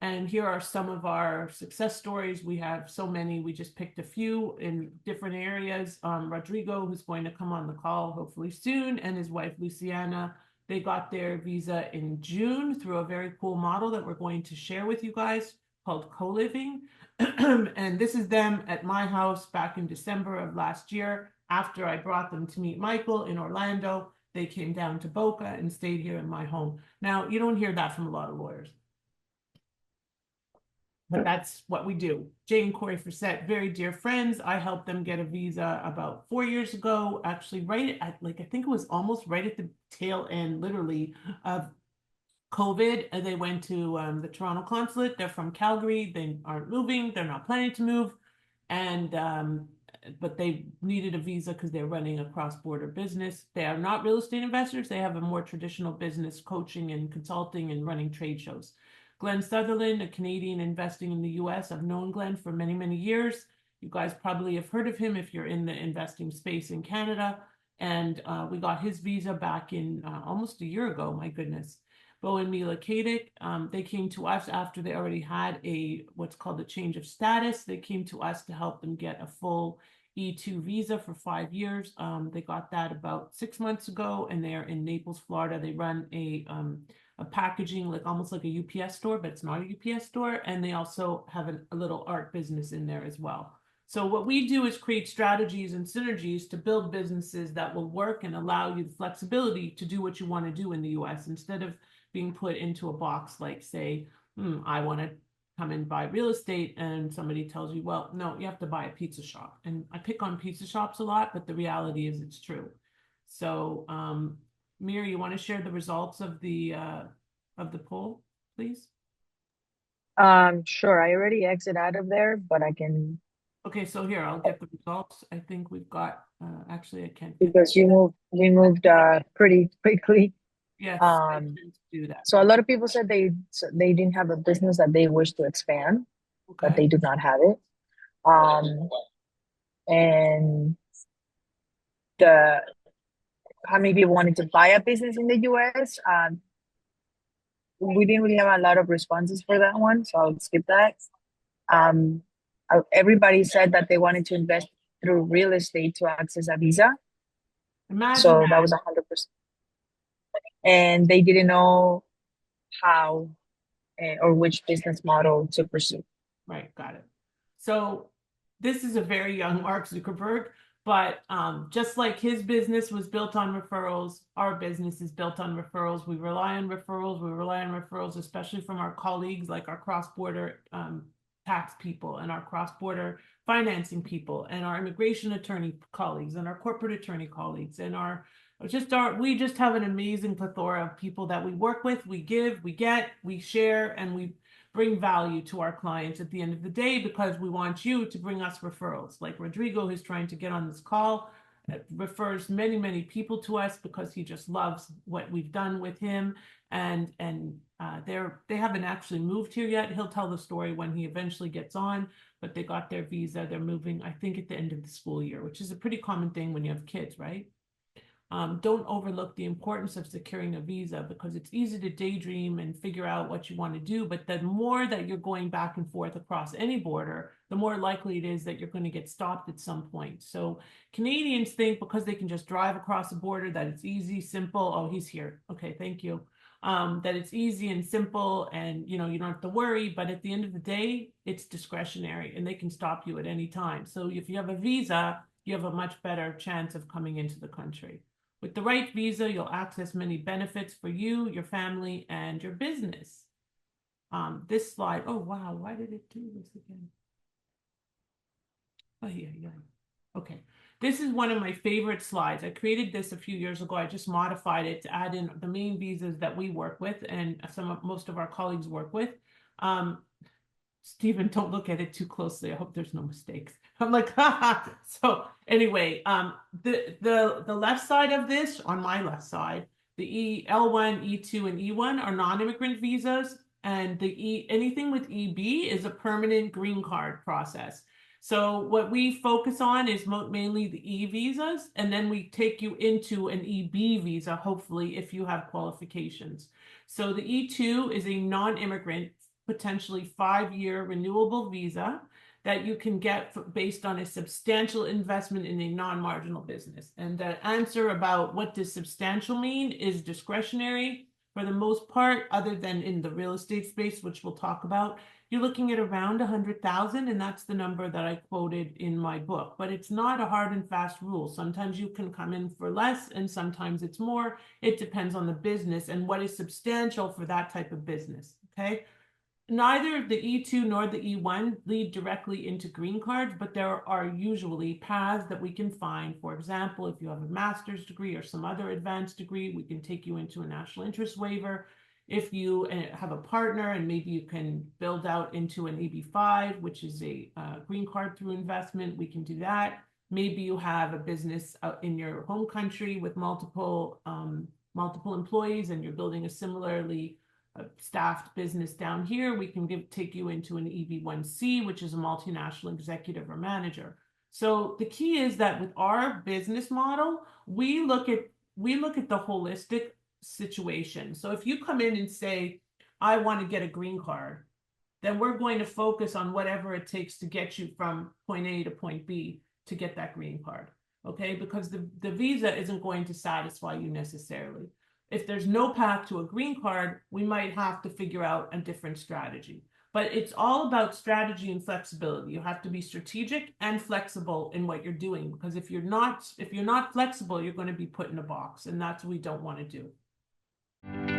And here are some of our success stories. We have so many. We just picked a few in different areas. Rodrigo, who's going to come on the call hopefully soon, and his wife, Luciana, they got their visa in June through a very cool model that we're going to share with you guys called co-living. And this is them at my house back in December of last year. After I brought them to meet Michael in Orlando, they came down to Boca and stayed here in my home. Now, you don't hear that from a lot of lawyers, but that's what we do. Jay and Corey Frissette, very dear friends. I helped them get a visa about 4 years ago, actually right at I think it was almost right at the tail end, literally, of COVID. And they went to the Toronto consulate. They're from Calgary. They aren't moving. They're not planning to move. And but they needed a visa because they're running a cross-border business. They are not real estate investors. They have a more traditional business, coaching and consulting and running trade shows. Glenn Sutherland, a Canadian investing in the US. I've known Glenn for many, many years. You guys probably have heard of him if you're in the investing space in Canada. And we got his visa back in almost a year ago, my goodness. Bo and Mila Kadick, they came to us after they already had what's called a change of status. They came to us to help them get a full E2 visa for 5 years. They got that about 6 months ago, and they're in Naples, Florida. They run a packaging, like almost like a UPS store, but it's not a UPS store. And they also have a little art business in there as well. So what we do is create strategies and synergies to build businesses that will work and allow you the flexibility to do what you want to do in the US instead of being put into a box like, say, I want to come and buy real estate, and somebody tells you, well, no, you have to buy a pizza shop. And I pick on pizza shops a lot, but the reality is it's true. So Mir, you want to share the results of the poll, please? Sure. I already exit out of there, but I can. Okay, so here, I'll get the results. I think we've got, actually, I can't get. Because we moved pretty quickly. Yes, I Um, tend to do that. so a lot of people said they didn't have a business that they wish to expand, but Okay. they do not have it. And the how many people wanted to buy a business in the US. We didn't really have a lot of responses for that one, so I'll skip that. Um, Everybody said that they wanted to invest through real estate to access a visa, Imagine so that that. was 100%. And they didn't know how or which business model to pursue. Right, got it. So this is a very young Mark Zuckerberg, but just like his business was built on referrals, our business is built on referrals. We rely on referrals. We rely on referrals, especially from our colleagues, like our cross-border tax people and our cross-border financing people and our immigration attorney colleagues and our corporate attorney colleagues and we just have an amazing plethora of people that we work with, we give, we get, we share, and we bring value to our clients at the end of the day because we want you to bring us referrals. Like Rodrigo, who's trying to get on this call, refers many, many people to us because he just loves what we've done with him. And they haven't actually moved here yet. He'll tell the story when he eventually gets on, but they got their visa. They're moving, I think, at the end of the school year, which is a pretty common thing when you have kids, right? Don't overlook the importance of securing a visa because it's easy to daydream and figure out what you want to do. But the more that you're going back and forth across any border, the more likely it is that you're going to get stopped at some point. So Canadians think because they can just drive across the border that it's easy, simple. Oh, he's here. Okay, thank you. That it's easy and simple and you don't have to worry. But at the end of the day, it's discretionary and they can stop you at any time. So if you have a visa, you have a much better chance of coming into the country. With the right visa, you'll access many benefits for you, your family, and your business. This slide, oh wow, why did it do this again? Oh yeah. Okay. This is one of my favorite slides. I created this a few years ago. I just modified it to add in the main visas that we work with and most of our colleagues work with. Stephen, don't look at it too closely. I hope there's no mistakes. I'm like, haha. So anyway, the left side of this, on my left side, the L1, E2, and E1 are non-immigrant visas, and anything with EB is a permanent green card process. So what we focus on is mainly the E visas, and then we take you into an EB visa, hopefully, if you have qualifications. So the E2 is a non-immigrant potentially 5-year renewable visa that you can get based on a substantial investment in a non-marginal business. And the answer about what does substantial mean is discretionary for the most part, other than in the real estate space, which we'll talk about. You're looking at around 100,000, and that's the number that I quoted in my book. But it's not a hard and fast rule. Sometimes you can come in for less, and sometimes it's more. It depends on the business and what is substantial for that type of business. Okay. Neither the E2 nor the E1 lead directly into green cards, but there are usually paths that we can find. For example, if you have a master's degree or some other advanced degree, we can take you into a national interest waiver. If you have a partner and maybe you can build out into an EB5, which is a green card through investment, we can do that. Maybe you have a business in your home country with multiple employees and you're building a similarly staffed business down here, we can take you into an EB1C, which is a multinational executive or manager. So the key is that with our business model, we look at the holistic situation. So if you come in and say, I want to get a green card, then we're going to focus on whatever it takes to get you from point A to point B to get that green card. Okay, because the visa isn't going to satisfy you necessarily. If there's no path to a green card, we might have to figure out a different strategy. But it's all about strategy and flexibility. You have to be strategic and flexible in what you're doing, because if you're not flexible, you're going to be put in a box, and that's what we don't want to do.